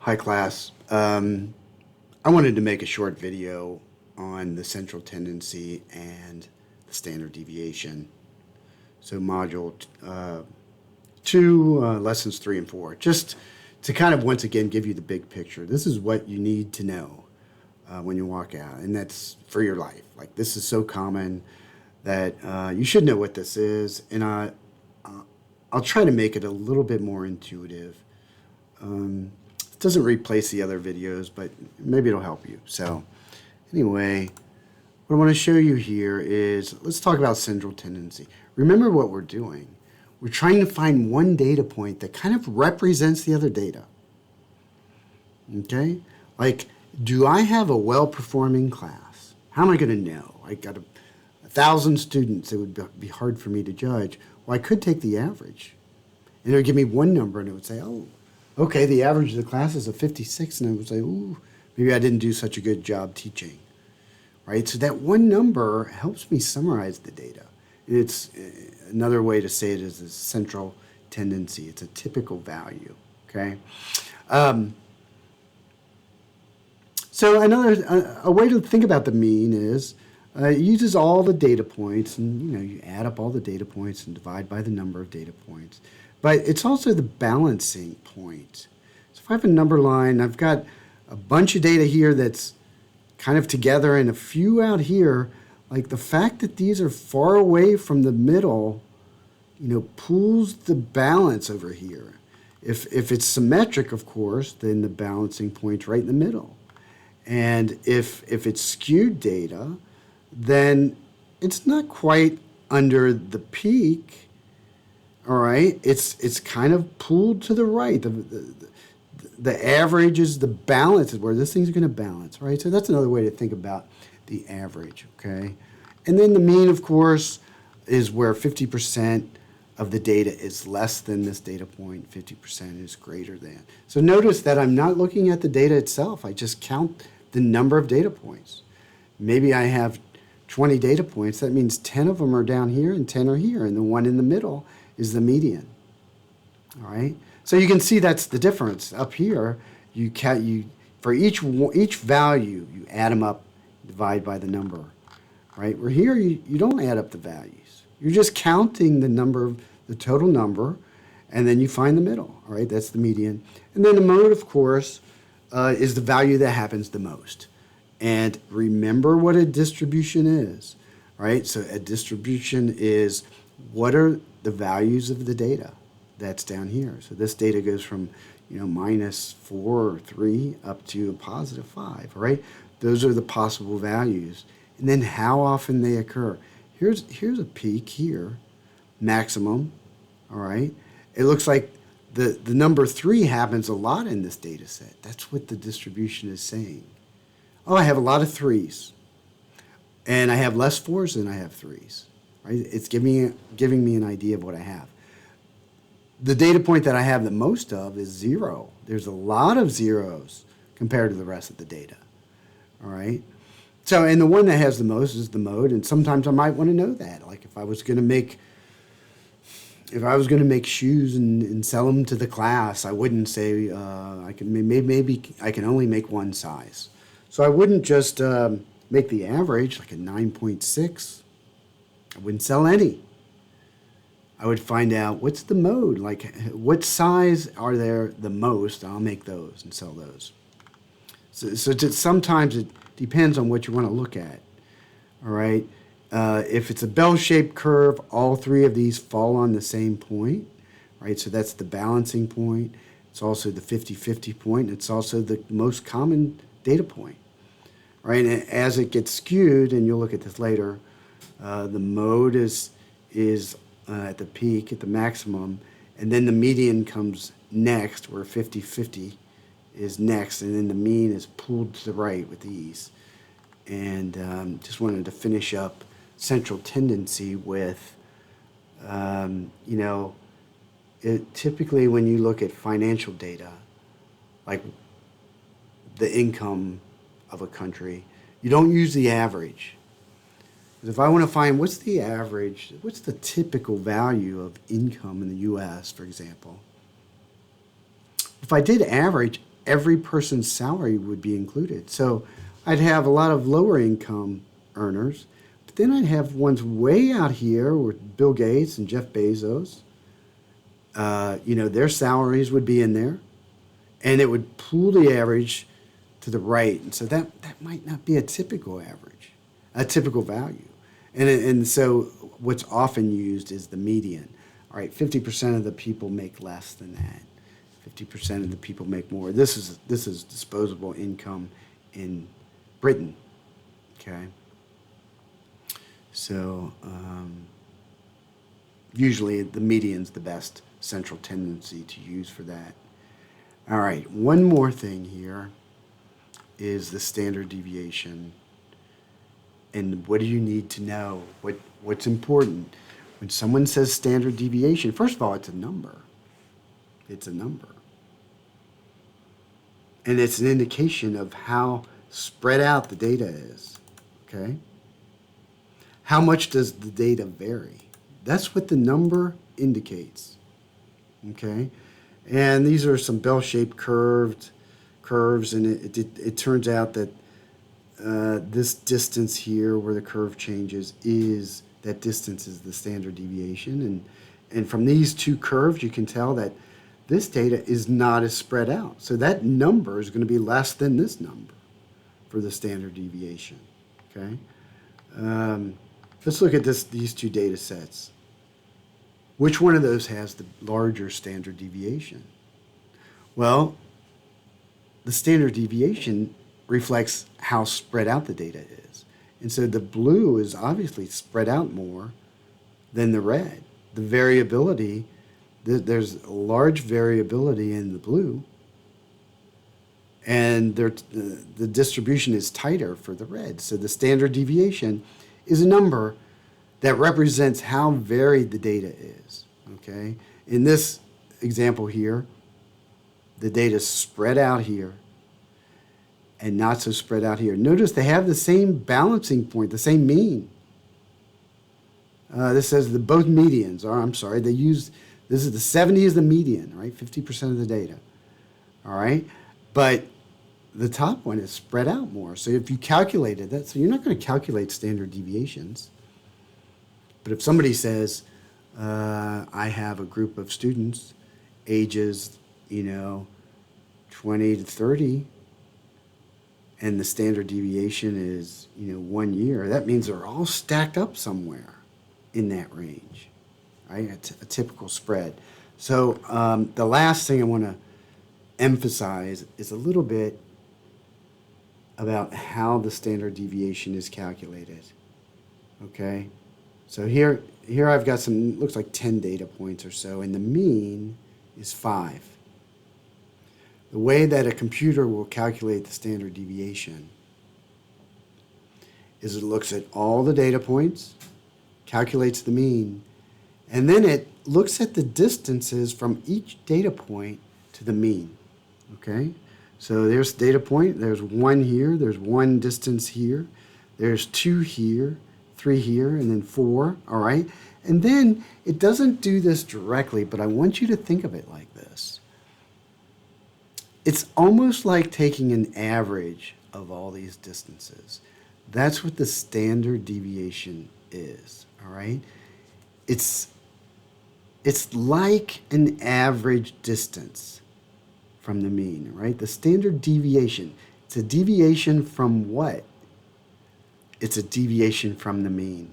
Hi class. I wanted to make a short video on the central tendency and the standard deviation. So module 2, lessons 3 and 4. Just to kind of once again give you the big picture. This is what you need to know when you walk out, and that's for your life. Like, this is so common that you should know what this is, and I'll try to make it a little bit more intuitive. It doesn't replace the other videos, but maybe it'll help you. So anyway, what I want to show you here is, let's talk about central tendency. Remember what we're doing. We're trying to find one data point that kind of represents the other data. Okay? Like, do I have a well-performing class? How am I going to know? I got 1,000 students. It would be hard for me to judge. Well, I could take the average, and it would give me one number, and it would say, oh, okay, the average of the class is a 56, and I would say, ooh, maybe I didn't do such a good job teaching, right? So that one number helps me summarize the data. And it's another way to say it is a central tendency. It's a typical value, okay? So a way to think about the mean is it uses all the data points, and you add up all the data points and divide by the number of data points. But it's also the balancing point. So if I have a number line, I've got a bunch of data here that's kind of together and a few out here. Like, the fact that these are far away from the middle, pulls the balance over here. If it's symmetric, of course, then the balancing point's right in the middle. And if it's skewed data, then it's not quite under the peak. All right, it's kind of pulled to the right. The average is the balance, is where this thing's going to balance, right? So that's another way to think about the average, okay? And then the mean, of course, is where 50% of the data is less than this data point, 50% is greater than. So notice that I'm not looking at the data itself. I just count the number of data points. Maybe I have 20 data points. That means 10 of them are down here and 10 are here, and the one in the middle is the median. All right, so you can see that's the difference. Up here, for each value, you add them up, divide by the number. Right, where here you don't add up the values. You're just counting the total number, and then you find the middle. All right, that's the median. And then the mode, of course, is the value that happens the most. And remember what a distribution is. Right, so a distribution is what are the values of the data that's down here. So this data goes from -4 or 3 up to a +5, right? Those are the possible values. And then how often they occur. Here's a peak here, maximum, all right? It looks like the number 3 happens a lot in this data set. That's what the distribution is saying. Oh, I have a lot of 3s, and I have less 4s than I have 3s. Right? It's giving me an idea of what I have. The data point that I have the most of is 0. There's a lot of zeros compared to the rest of the data. All right? So, and the one that has the most is the mode, and sometimes I might want to know that. Like, if I was going to make shoes and sell them to the class, I wouldn't say maybe I can only make one size. So I wouldn't just make the average like a 9.6. I wouldn't sell any. I would find out what's the mode, like what size are there the most. I'll make those and sell those. So sometimes it depends on what you want to look at. All right. If it's a bell-shaped curve, all 3 of these fall on the same point, right? So that's the balancing point. It's also the 50-50 point. It's also the most common data point, right? And as it gets skewed, and you'll look at this later, the mode is at the peak, at the maximum, and then the median comes next, where 50-50 is next, and then the mean is pulled to the right with ease. And just wanted to finish up central tendency with, typically when you look at financial data, like the income of a country, you don't use the average. If I want to find what's the average, what's the typical value of income in the U.S., for example, if I did average, every person's salary would be included. So I'd have a lot of lower income earners, but then I'd have ones way out here with Bill Gates and Jeff Bezos. Their salaries would be in there, and it would pool the average to the right. And so that might not be a typical average, a typical value. And so what's often used is the median. All right, 50% of the people make less than that. 50% of the people make more. This is disposable income in Britain. Okay. So usually the median's the best central tendency to use for that. All right, one more thing here is the standard deviation. And what do you need to know? What's important? When someone says standard deviation, first of all, it's a number. It's a number. And it's an indication of how spread out the data is, okay? How much does the data vary? That's what the number indicates, okay? And these are some bell-shaped curves, and it turns out that this distance here where the curve changes that distance is the standard deviation. And from these two curves, you can tell that this data is not as spread out. So that number is going to be less than this number for the standard deviation, okay? Let's look at these two data sets. Which one of those has the larger standard deviation? Well, the standard deviation reflects how spread out the data is. And so the blue is obviously spread out more than the red. The variability, there's large variability in the blue, and the distribution is tighter for the red. So the standard deviation is a number that represents how varied the data is, okay? In this example here, the data is spread out here and not so spread out here. Notice they have the same balancing point, the same mean. This says both medians, this is the 70 is the median, right? 50% of the data, all right? But the top one is spread out more. So if you calculated that, so you're not going to calculate standard deviations. But if somebody says, I have a group of students, ages, 20 to 30, and the standard deviation is, 1 year, that means they're all stacked up somewhere in that range, right? A typical spread. So the last thing I want to emphasize is a little bit about how the standard deviation is calculated, okay? So here I've got looks like 10 data points or so, and the mean is 5. The way that a computer will calculate the standard deviation is it looks at all the data points, calculates the mean, and then it looks at the distances from each data point to the mean, okay? So there's data point, there's 1 here, there's 1 distance here, there's 2 here, 3 here, and then 4, all right? And then it doesn't do this directly, but I want you to think of it like this. It's almost like taking an average of all these distances. That's what the standard deviation is, all right? It's like an average distance from the mean, right? The standard deviation, it's a deviation from what? It's a deviation from the mean.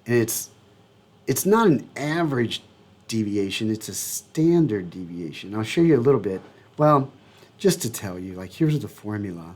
And it's not an average deviation, it's a standard deviation. I'll show you a little bit. Well, just to tell you, like here's the formula.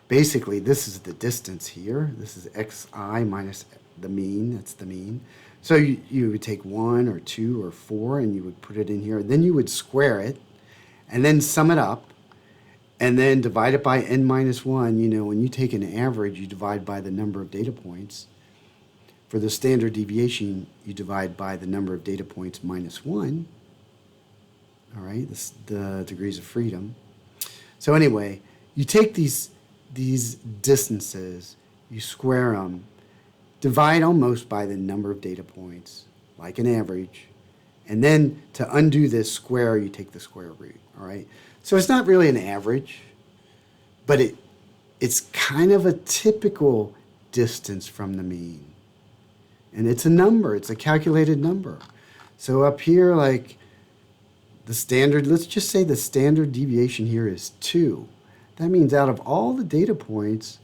Basically, this is the distance here. This is xi minus the mean, that's the mean. So you would take 1 or 2 or 4 and you would put it in here. Then you would square it and then sum it up and then divide it by n minus 1. When you take an average, you divide by the number of data points. For the standard deviation, you divide by the number of data points minus 1. All right, this the degrees of freedom. So anyway, you take these distances, you square them, divide almost by the number of data points, like an average, And then to undo this square, you take the square root, all right? So it's not really an average, but it's kind of a typical distance from the mean. And it's a number, it's a calculated number. So up here, like the standard, let's just say the standard deviation here is 2. That means out of all the data points,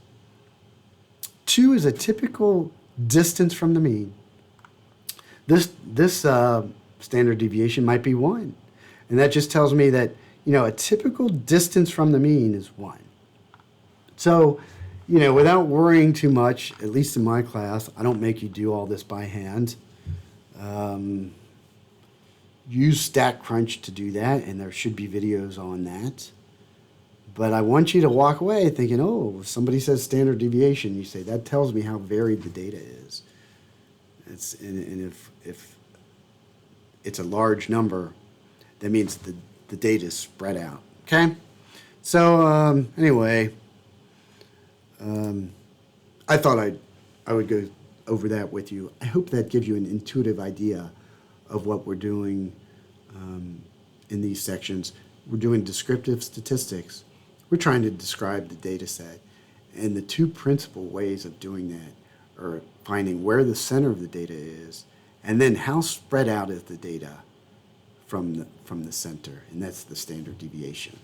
2 is a typical distance from the mean. This standard deviation might be 1. And that just tells me that, a typical distance from the mean is 1. So, without worrying too much, at least in my class, I don't make you do all this by hand. Use StatCrunch to do that, and there should be videos on that. But I want you to walk away thinking, oh, if somebody says standard deviation, you say, that tells me how varied the data is. And if it's a large number, that means the data is spread out, okay? So anyway, I thought I would go over that with you. I hope that gives you an intuitive idea of what we're doing in these sections. We're doing descriptive statistics. We're trying to describe the data set. And the two principal ways of doing that are finding where the center of the data is, and then how spread out is the data from the center, and that's the standard deviation.